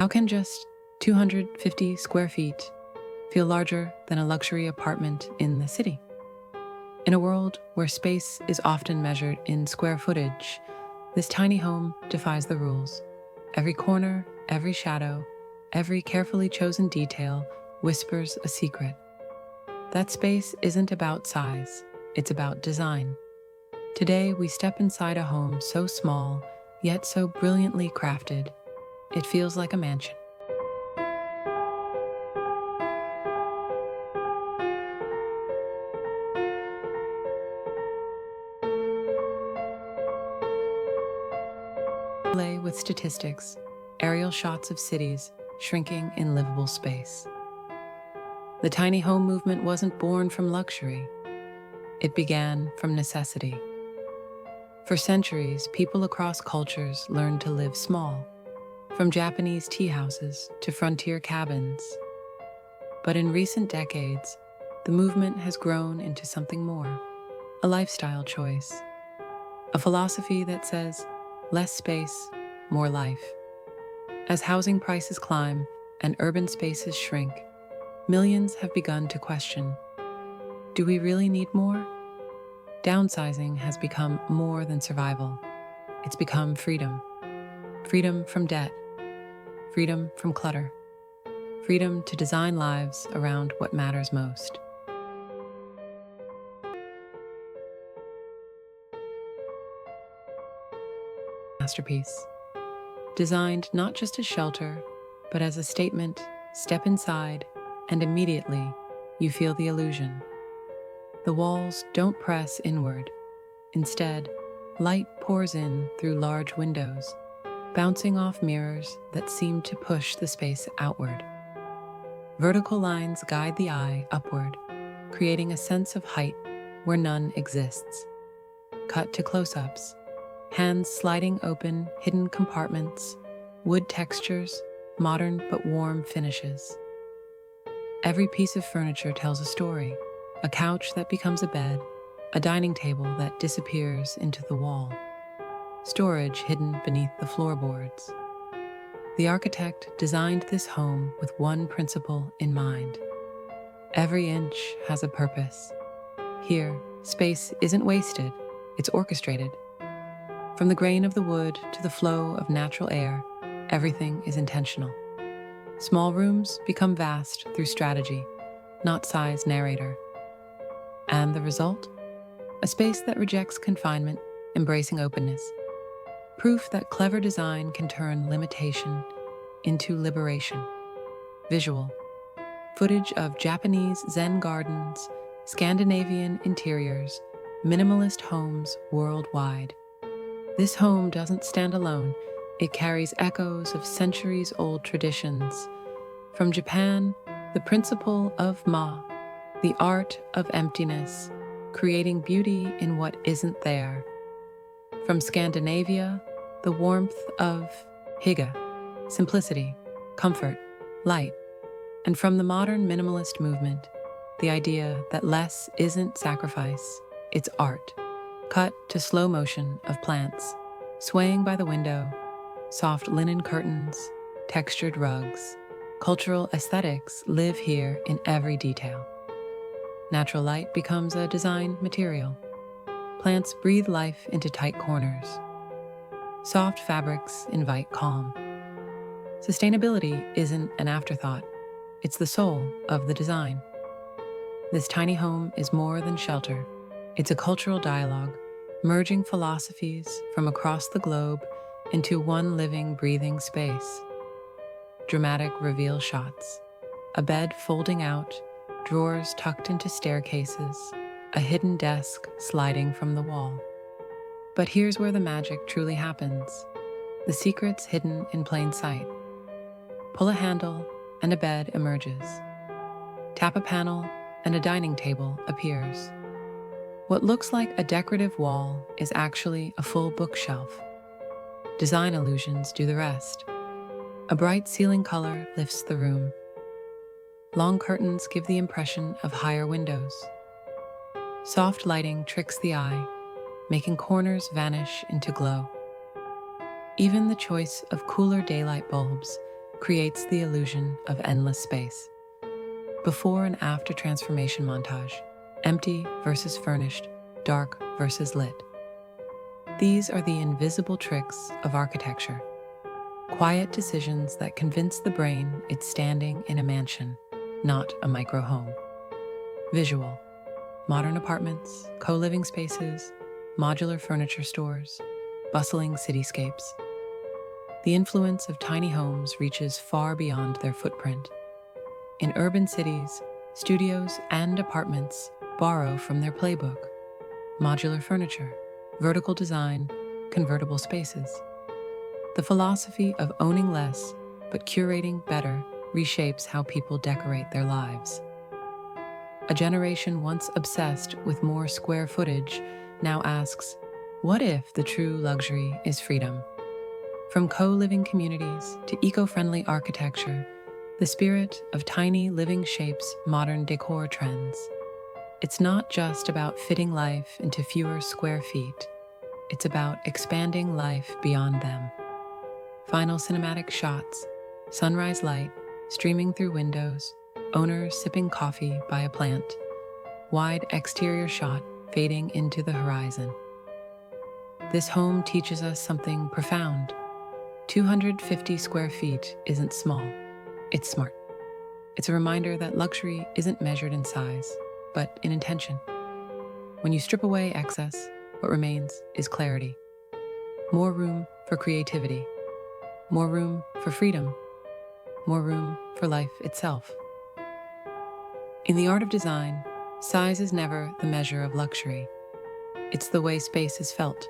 How can just 250 square feet feel larger than a luxury apartment in the city? In a world where space is often measured in square footage, this tiny home defies the rules. Every corner, every shadow, every carefully chosen detail whispers a secret. That space isn't about size, it's about design. Today, we step inside a home so small, yet so brilliantly crafted, it feels like a mansion. Lay with statistics, aerial shots of cities shrinking in livable space. The tiny home movement wasn't born from luxury. It began from necessity. For centuries, people across cultures learned to live small, from Japanese tea houses to frontier cabins. But in recent decades, the movement has grown into something more, a lifestyle choice, a philosophy that says less space, more life. As housing prices climb and urban spaces shrink, millions have begun to question, do we really need more? Downsizing has become more than survival. It's become freedom. Freedom from debt. Freedom from clutter. Freedom to design lives around what matters most. Masterpiece. Designed not just as shelter, but as a statement, step inside, and immediately you feel the illusion. The walls don't press inward. Instead, light pours in through large windows, bouncing off mirrors that seem to push the space outward. Vertical lines guide the eye upward, creating a sense of height where none exists. Cut to close-ups, hands sliding open hidden compartments, wood textures, modern but warm finishes. Every piece of furniture tells a story. A couch that becomes a bed, a dining table that disappears into the wall, storage hidden beneath the floorboards. The architect designed this home with one principle in mind. Every inch has a purpose. Here, space isn't wasted, it's orchestrated. From the grain of the wood to the flow of natural air, everything is intentional. Small rooms become vast through strategy, not size narrator. And the result? A space that rejects confinement, embracing openness. Proof that clever design can turn limitation into liberation. Visual. Footage of Japanese Zen gardens, Scandinavian interiors, minimalist homes worldwide. This home doesn't stand alone. It carries echoes of centuries-old traditions. From Japan, the principle of Ma, the art of emptiness, creating beauty in what isn't there. From Scandinavia, the warmth of hygge, simplicity, comfort, light. And from the modern minimalist movement, the idea that less isn't sacrifice, it's art. Cut to slow motion of plants, swaying by the window, soft linen curtains, textured rugs. Cultural aesthetics live here in every detail. Natural light becomes a design material. Plants breathe life into tight corners. Soft fabrics invite calm. Sustainability isn't an afterthought. It's the soul of the design. This tiny home is more than shelter. It's a cultural dialogue, merging philosophies from across the globe into one living, breathing space. Dramatic reveal shots. A bed folding out, drawers tucked into staircases, a hidden desk sliding from the wall. But here's where the magic truly happens. The secret's hidden in plain sight. Pull a handle and a bed emerges. Tap a panel and a dining table appears. What looks like a decorative wall is actually a full bookshelf. Design illusions do the rest. A bright ceiling color lifts the room. Long curtains give the impression of higher windows. Soft lighting tricks the eye, making corners vanish into glow. Even the choice of cooler daylight bulbs creates the illusion of endless space. Before and after transformation montage, empty versus furnished, dark versus lit. These are the invisible tricks of architecture. Quiet decisions that convince the brain it's standing in a mansion, not a micro home. Visual: modern apartments, co-living spaces, modular furniture stores, bustling cityscapes. The influence of tiny homes reaches far beyond their footprint. In urban cities, studios and apartments borrow from their playbook: modular furniture, vertical design, convertible spaces. The philosophy of owning less but curating better reshapes how people decorate their lives. A generation once obsessed with more square footage now asks, what if the true luxury is freedom? From co-living communities to eco-friendly architecture, the spirit of tiny living shapes modern decor trends. It's not just about fitting life into fewer square feet. It's about expanding life beyond them. Final cinematic shots, sunrise light streaming through windows, owners sipping coffee by a plant, wide exterior shot fading into the horizon. This home teaches us something profound. 250 square feet isn't small, it's smart. It's a reminder that luxury isn't measured in size, but in intention. When you strip away excess, what remains is clarity. More room for creativity. More room for freedom. More room for life itself. In the art of design, size is never the measure of luxury. It's the way space is felt,